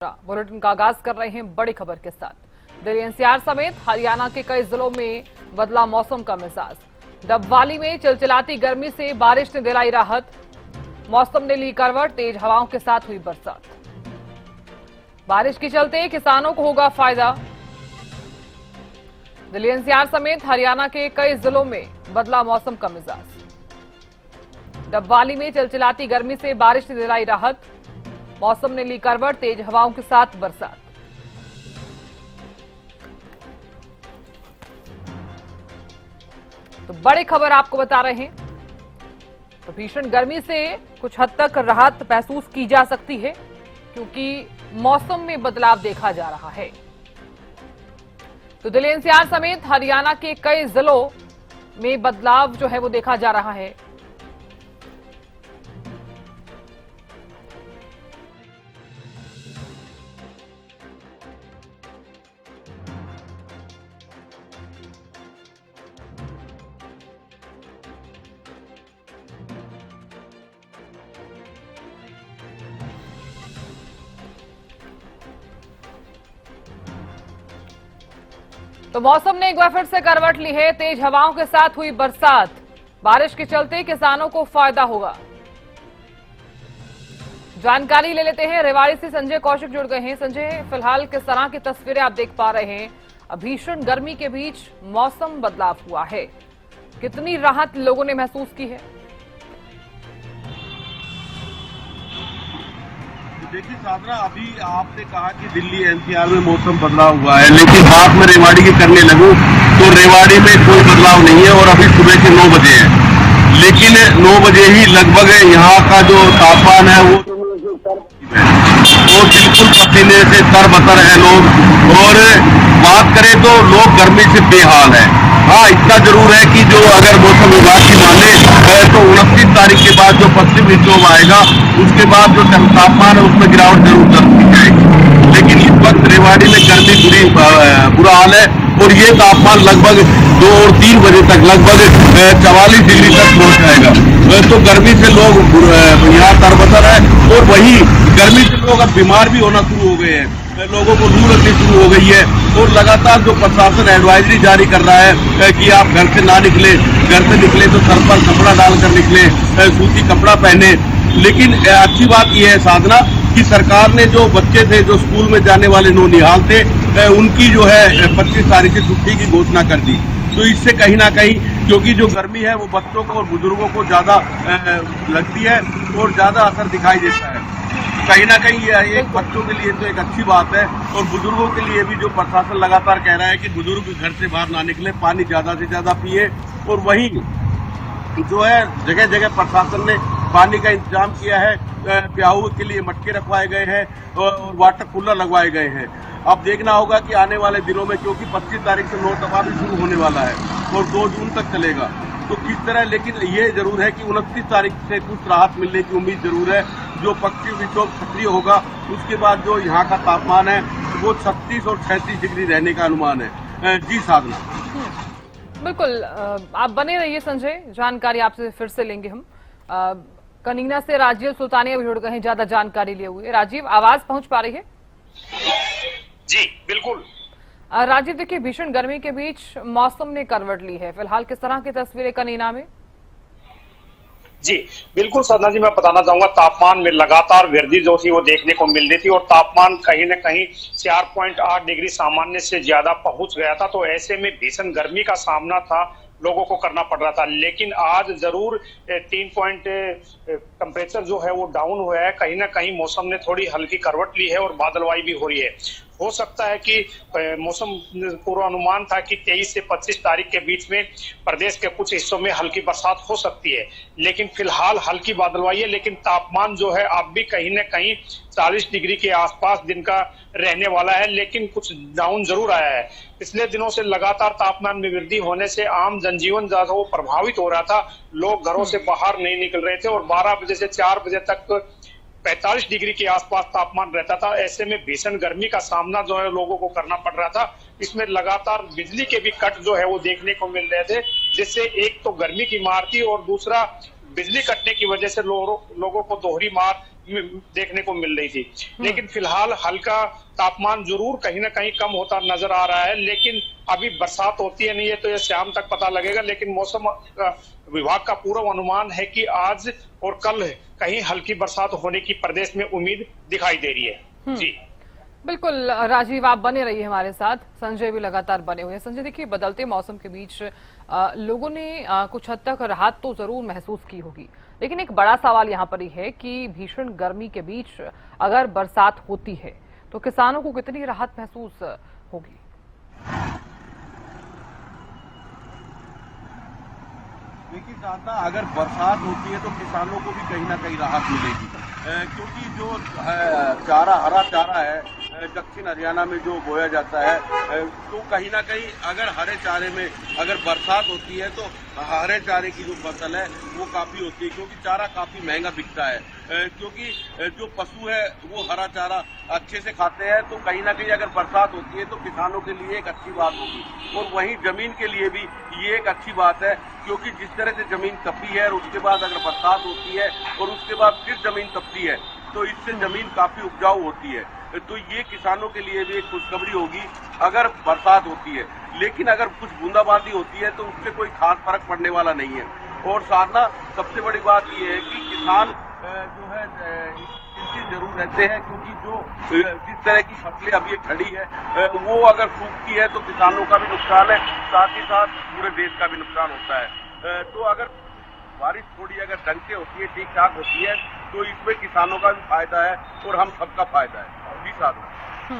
Bulletin का आगाज कर रहे हैं बड़ी खबर के साथ। दिल्ली एनसीआर समेत हरियाणा के कई जिलों में बदला मौसम का मिजाज। डबवाली में चिलचिलाती गर्मी से बारिश ने दिलाई राहत। मौसम ने ली करवट, तेज हवाओं के साथ हुई बरसात। बारिश के चलते किसानों को होगा फायदा। दिल्ली एनसीआर समेत हरियाणा के कई जिलों में बदला मौसम का मिजाज। डबवाली में चिलचिलाती गर्मी से बारिश ने दिलाई राहत। मौसम ने ली करवट, तेज हवाओं के साथ बरसात। तो बड़ी खबर आपको बता रहे हैं। तो भीषण गर्मी से कुछ हद तक राहत महसूस की जा सकती है क्योंकि मौसम में बदलाव देखा जा रहा है। तो दिल्ली एनसीआर समेत हरियाणा के कई जिलों में बदलाव जो है वो देखा जा रहा है। तो मौसम ने एक बार फिर से करवट ली है। तेज हवाओं के साथ हुई बरसात। बारिश के चलते किसानों को फायदा होगा। जानकारी ले लेते हैं। रेवाड़ी से संजय कौशिक जुड़ गए हैं। संजय, फिलहाल किस तरह की तस्वीरें आप देख पा रहे हैं? भीषण गर्मी के बीच मौसम बदलाव हुआ है, कितनी राहत लोगों ने महसूस की है? देखिए साधना, अभी आपने कहा कि दिल्ली एनसीआर में मौसम बदलाव हुआ है, लेकिन बात में रेवाड़ी की करने लगूं तो रेवाड़ी में कोई बदलाव नहीं है और अभी सुबह के 9 बजे है। लेकिन 9 बजे ही लगभग यहाँ का जो तापमान है वो बिल्कुल पसीने से तरबतर है लोग। और बात करें तो लोग गर्मी से बेहाल है। हाँ, इतना जरूर है कि जो अगर मौसम विभाग की माने तो 29 तारीख के बाद जो पश्चिम विक्षोभ आएगा उसके बाद जो तापमान है उसमें गिरावट जरूर दर्ज की जाएगी। लेकिन इस वक्त रेवाड़ी में गर्मी बुरा हाल है और ये तापमान लगभग 2 और 3 बजे तक लगभग 44 डिग्री तक पहुंच जाएगा। तो गर्मी से लोग यहाँ तरबतर है और वही गर्मी से लोग अब बीमार भी होना शुरू हो गए हैं। लोगों को लू लगनी शुरू हो गई है और लगातार जो प्रशासन एडवाइजरी जारी कर रहा है कि आप घर से ना निकले, घर से निकले तो सर पर कपड़ा डालकर निकले, सूती कपड़ा पहने। लेकिन अच्छी बात यह है साधना कि सरकार ने जो बच्चे थे जो स्कूल में जाने वाले नौनिहाल थे उनकी जो है 25 तारीख से छुट्टी की घोषणा कर दी। तो इससे कहीं ना कहीं क्योंकि जो गर्मी है वो बच्चों को और बुजुर्गों को ज्यादा लगती है और ज्यादा असर दिखाई देता है। कहीं ना कहीं ये एक बच्चों के लिए तो एक अच्छी बात है और बुजुर्गों के लिए भी जो प्रशासन लगातार कह रहा है कि बुजुर्ग घर से बाहर ना निकले, पानी ज्यादा से ज्यादा पिए। और वहीं जो है जगह जगह प्रशासन ने पानी का इंतजाम किया है। प्याऊ के लिए मटके रखवाए गए हैं और वाटर कूलर लगवाए गए हैं। अब देखना होगा कि आने वाले दिनों में, क्योंकि 25 तारीख से नोटबंदी भी शुरू होने वाला है और 2 जून तक चलेगा, तो किस तरह। लेकिन ये जरूर है कि 29 तारीख से कुछ राहत मिलने की उम्मीद जरूर है। जो पश्चिम विक्षोभ सक्रिय होगा उसके बाद जो यहाँ का तापमान है वो 36 और 36 डिग्री रहने का अनुमान है। जी साधना, बिल्कुल आप बने रहिए संजय, जानकारी आपसे फिर से लेंगे हम। कनीना से राजीव सुल्तानिया भी जुड़ गए हैं ज्यादा जानकारी लिए हुए। राजीव, आवाज पहुंच पा रही है? जी बिल्कुल। राजीव, देखिए भीषण गर्मी के बीच मौसम ने करवट ली है। फिलहाल किस तरह की तस्वीरें कनीना में? जी बिल्कुल साधना जी, मैं बताना चाहूंगा तापमान में लगातार वृद्धि जो थी वो देखने को मिल रही थी और तापमान कहीं न कहीं 4.8 डिग्री सामान्य से ज्यादा पहुंच गया था। तो ऐसे में भीषण गर्मी का सामना था लोगों को करना पड़ रहा था। लेकिन आज जरूर 3 पॉइंट टेम्परेचर जो है वो डाउन हुआ है। कहीं ना कहीं मौसम ने थोड़ी हल्की करवट ली है और बादलवाई भी हो रही है। हो सकता है कि मौसम पूर्वानुमान था कि 23 से 25 तारीख के बीच में प्रदेश के कुछ हिस्सों में हल्की बरसात हो सकती है, लेकिन फिलहाल हल्की बादलवाई है। लेकिन तापमान जो है अब भी कहीं न कहीं 40 डिग्री के आसपास दिन का रहने वाला है, लेकिन कुछ डाउन जरूर आया है। पिछले दिनों से लगातार तापमान में वृद्धि होने से आम जनजीवन ज्यादा वो प्रभावित हो रहा था। लोग घरों से बाहर नहीं निकल रहे थे और 12 बजे से 4 बजे तक 45 डिग्री के आसपास तापमान रहता था। ऐसे में भीषण गर्मी का सामना जो है लोगों को करना पड़ रहा था। इसमें लगातार बिजली के भी कट जो है वो देखने को मिल रहे थे, जिससे एक तो गर्मी की मार थी और दूसरा बिजली कटने की वजह से लोगों को दोहरी मार देखने को मिल रही थी। लेकिन फिलहाल हल्का तापमान जरूर कहीं ना कहीं कम होता नजर आ रहा है, लेकिन अभी बरसात होती है नहीं है तो ये शाम तक पता लगेगा। लेकिन मौसम विभाग का पूर्व अनुमान है कि आज और कल कहीं हल्की बरसात होने की प्रदेश में उम्मीद दिखाई दे रही है। जी बिल्कुल राजीव, आप बने रहिए हमारे साथ। संजय भी लगातार बने हुए हैं। संजय, देखिए, बदलते मौसम के बीच लोगों ने कुछ हद तक राहत तो जरूर महसूस की होगी, लेकिन एक बड़ा सवाल यहाँ पर ही है कि भीषण गर्मी के बीच अगर बरसात होती है तो किसानों को कितनी राहत महसूस होगी? देखिए साधना, अगर बरसात होती है तो किसानों को भी कहीं ना कहीं राहत मिलेगी, क्योंकि जो चारा, हरा चारा है दक्षिण हरियाणा में जो बोया जाता है, तो कहीं ना कहीं अगर हरे चारे में अगर बरसात होती है तो हरे चारे की जो फसल है वो काफी होती है, क्योंकि चारा काफी महंगा बिकता है। क्योंकि जो पशु है वो हरा चारा अच्छे से खाते हैं, तो कहीं ना कहीं अगर बरसात होती है तो किसानों के लिए एक अच्छी बात होगी। और वहीं जमीन के लिए भी ये एक अच्छी बात है, क्योंकि जिस तरह से जमीन तपी है और उसके बाद अगर बरसात होती है और उसके बाद फिर जमीन तपती है तो इससे जमीन काफी उपजाऊ होती है। तो ये किसानों के लिए भी एक खुशखबरी होगी अगर बरसात होती है। लेकिन अगर कुछ बूंदाबांदी होती है तो उससे कोई खास फर्क पड़ने वाला नहीं है। और साधना, सबसे बड़ी बात ये है कि किसान जो है चिंतित जरूर रहते हैं, क्योंकि जो जिस तरह की फसलें अभी खड़ी है वो अगर सूखती है तो किसानों का भी नुकसान है, साथ ही साथ पूरे देश का भी नुकसान होता है। तो अगर बारिश थोड़ी अगर ढंग से होती है, ठीक ठाक होती है, तो इसमें किसानों का भी फायदा है और हम सबका फायदा है। जी साधना।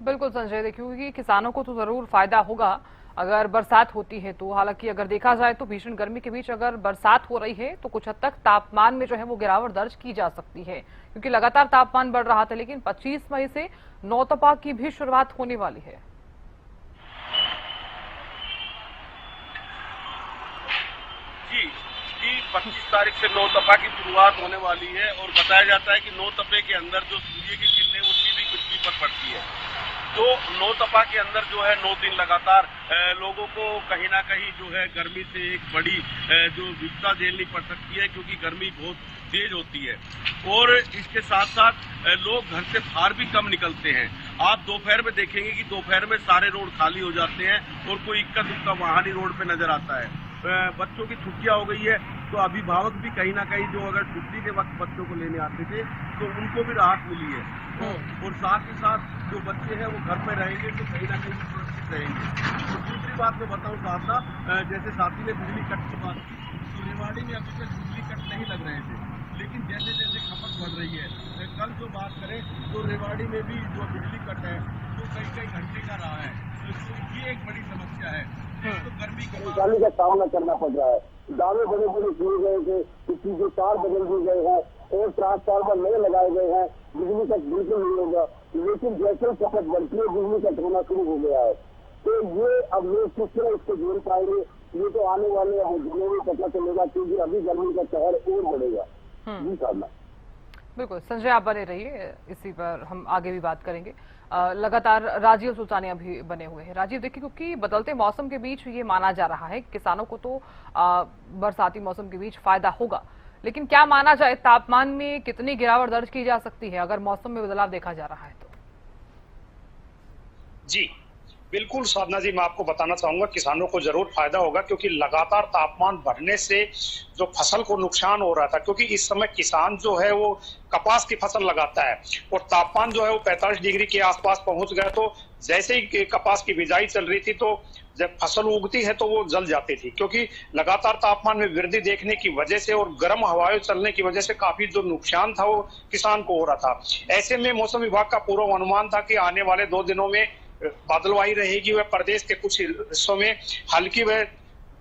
बिल्कुल संजय, देखिए किसानों को तो जरूर फायदा होगा अगर बरसात होती है तो। हालांकि अगर देखा जाए तो भीषण गर्मी के बीच अगर बरसात हो रही है तो कुछ हद तक तापमान में जो है वो गिरावट दर्ज की जा सकती है, क्योंकि लगातार तापमान बढ़ रहा था। लेकिन 25 मई से नौतपा की भी शुरुआत होने वाली है। जी 25 तारीख से नौतपा की शुरुआत होने वाली है और बताया जाता है कि नौतपे के अंदर जो सूर्य की किरणें वो सीधी पृथ्वी पर पड़ती है। तो नौतपा के अंदर जो है 9 दिन लगातार लोगों को कहीं ना कहीं जो है गर्मी से एक बड़ी जो विपदा झेलनी पड़ सकती है, क्योंकि गर्मी बहुत तेज होती है। और इसके साथ साथ लोग घर से बाहर भी कम निकलते हैं। आप दोपहर में देखेंगे कि दोपहर में सारे रोड खाली हो जाते हैं और कोई इक्का दुक्का वाहन ही रोड पे नजर आता है। बच्चों की छुट्टियां हो गई है तो अभिभावक भी कहीं ना कहीं जो अगर छुट्टी के वक्त बच्चों को लेने आते थे तो उनको भी राहत मिली है। और साथ ही साथ जो बच्चे हैं वो घर पे रहेंगे तो कहीं ना कहीं सुरक्षित रहेंगे। और दूसरी बात मैं बताऊं साधना, जैसे साथी ने बिजली कट की बात की, तो रेवाड़ी में अभी तक बिजली कट नहीं लग रहे थे, लेकिन जैसे जैसे खपत बढ़ रही है, कल जो बात करें तो रेवाड़ी में भी जो बिजली कट है वो कई घंटे का रहा है। तो ये एक बड़ी समस्या है। तो गर्मी परेशानी का सामना करना पड़ रहा है। दावे बड़े किए गए थे, इसकी जो तार बदल दिए गए हैं और ट्रांसफार्मर नए लगाए गए हैं, बिजली कट बिल्कुल नहीं होगा। लेकिन जैसे खपत बढ़ती है बिजली कट होना शुरू हो गया है। तो ये अब लोग किस तरह इसको झेल पाएंगे, ये तो आने वाले दिनों में पता चलेगा, क्योंकि अभी गर्मी का कहर और बढ़ेगा। जी साहब। बिल्कुल संजय, आप बने रहिए, इसी पर हम आगे भी बात करेंगे। लगातार राजीव सुल्तानिया भी बने हुए हैं। राजीव, देखिए, क्योंकि बदलते मौसम के बीच ये माना जा रहा है किसानों को तो बरसाती मौसम के बीच फायदा होगा, लेकिन क्या माना जाए तापमान में कितनी गिरावट दर्ज की जा सकती है अगर मौसम में बदलाव देखा जा रहा है तो? जी बिल्कुल साधना जी, मैं आपको बताना चाहूंगा किसानों को जरूर फायदा होगा, क्योंकि लगातार तापमान बढ़ने से जो फसल को नुकसान हो रहा था, क्योंकि इस समय किसान जो है वो कपास की फसल लगाता है और तापमान जो है वो 45 डिग्री के आसपास पहुंच गया। तो जैसे ही कपास की बिजाई चल रही थी तो जब फसल उगती है तो वो जल जाती थी, क्योंकि लगातार तापमान में वृद्धि देखने की वजह से और गर्म हवाएं चलने की वजह से काफी जो नुकसान था वो किसान को हो रहा था। ऐसे में मौसम विभाग का पूर्व अनुमान था कि आने वाले 2 दिनों में बादलवाई रहेगी, वह प्रदेश के कुछ हिस्सों में हल्की व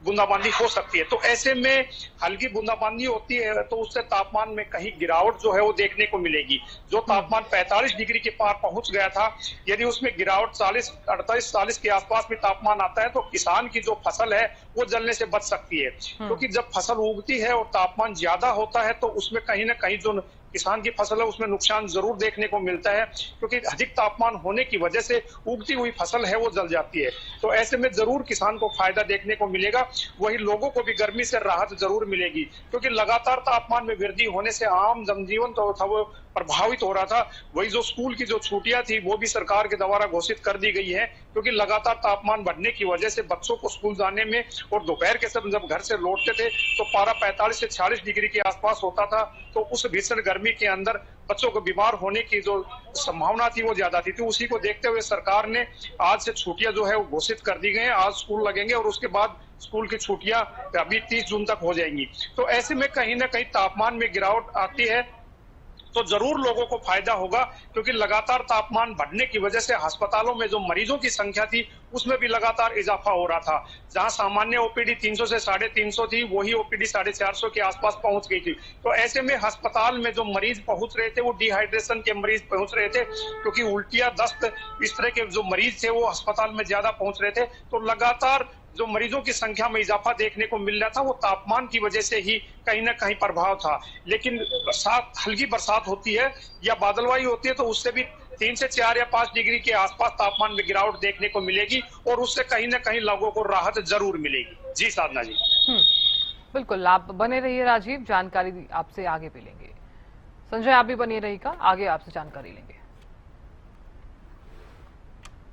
बूंदाबांदी हो सकती है। तो ऐसे में हल्की बूंदाबांदी होती है तो उससे तापमान में कहीं गिरावट जो है वो देखने को मिलेगी। जो तापमान 45 डिग्री के पार पहुंच गया था, यदि उसमें गिरावट 48-40 के आसपास में तापमान आता है तो किसान की जो फसल है वो जलने से बच सकती है। क्योंकि जब फसल उगती है और तापमान ज्यादा होता है तो उसमें कहीं ना कहीं जो किसान की फसल है उसमें नुकसान जरूर देखने को मिलता है, क्योंकि अधिक तापमान होने की वजह से उगती हुई फसल है वो जल जाती है। तो ऐसे में जरूर किसान को फायदा देखने को मिलेगा, वही लोगों को भी गर्मी से राहत जरूर मिलेगी, क्योंकि लगातार तापमान में वृद्धि होने से आम जनजीवन तो था वो प्रभावित हो रहा था। वही जो स्कूल की जो छुट्टियां थी वो भी सरकार के द्वारा घोषित कर दी गई है, क्योंकि लगातार तापमान बढ़ने की वजह से बच्चों को स्कूल जाने में और दोपहर के समय जब घर से लौटते थे तो पारा 45 से 46 डिग्री के आसपास होता था। तो उस भीषण गर्मी के अंदर बच्चों को बीमार होने की जो संभावना थी वो ज्यादा थी। तो उसी को देखते हुए सरकार ने आज से छुट्टियां जो है वो घोषित कर दी गई हैं। आज स्कूल लगेंगे और उसके बाद स्कूल की छुट्टियां अभी 30 जून तक हो जाएंगी। तो ऐसे में कहीं ना कहीं तापमान में गिरावट आती है तो जरूर लोगों को फायदा होगा, क्योंकि लगातार तापमान बढ़ने की वजह से अस्पतालों में जो मरीजों की संख्या थी उसमें भी लगातार इजाफा हो रहा था। जहां सामान्य ओपीडी 300 से 350 थी, वही ओपीडी 450 के आसपास पहुंच गई थी। तो ऐसे में अस्पताल में जो मरीज पहुंच रहे थे वो डिहाइड्रेशन के मरीज पहुंच रहे थे, क्योंकि उल्टियां, दस्त, इस तरह के जो मरीज थे वो अस्पताल में ज्यादा पहुंच रहे थे। तो लगातार जो मरीजों की संख्या में इजाफा देखने को मिल रहा था वो तापमान की वजह से ही कहीं ना कहीं प्रभाव था। लेकिन बरसात, हल्की बरसात होती है या बादलवाई होती है तो उससे भी 3 से 4 या 5 डिग्री के आसपास तापमान में गिरावट देखने को मिलेगी और उससे कहीं ना कहीं लोगों को राहत जरूर मिलेगी। जी साधना जी। बिल्कुल, आप बने रहिए राजीव, जानकारी आपसे आगे भी लेंगे। संजय, आप भी बने रहिएगा, आगे आपसे जानकारी लेंगे।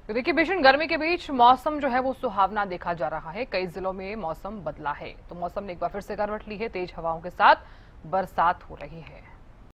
देखिए, भीषण गर्मी के बीच मौसम जो है वो सुहावना देखा जा रहा है। कई जिलों में मौसम बदला है, तो मौसम ने एक बार फिर से करवट ली है। तेज हवाओं के साथ बरसात हो रही है।